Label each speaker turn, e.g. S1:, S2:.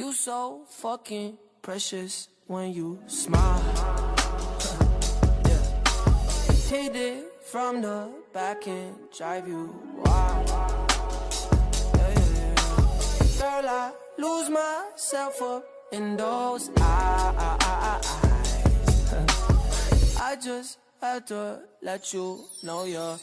S1: You so fucking precious when you smile. Yeah. Hit it from the back and drive you wild. Yeah, yeah, yeah. Girl, I lose myself up in those eyes. I just had to let you know you're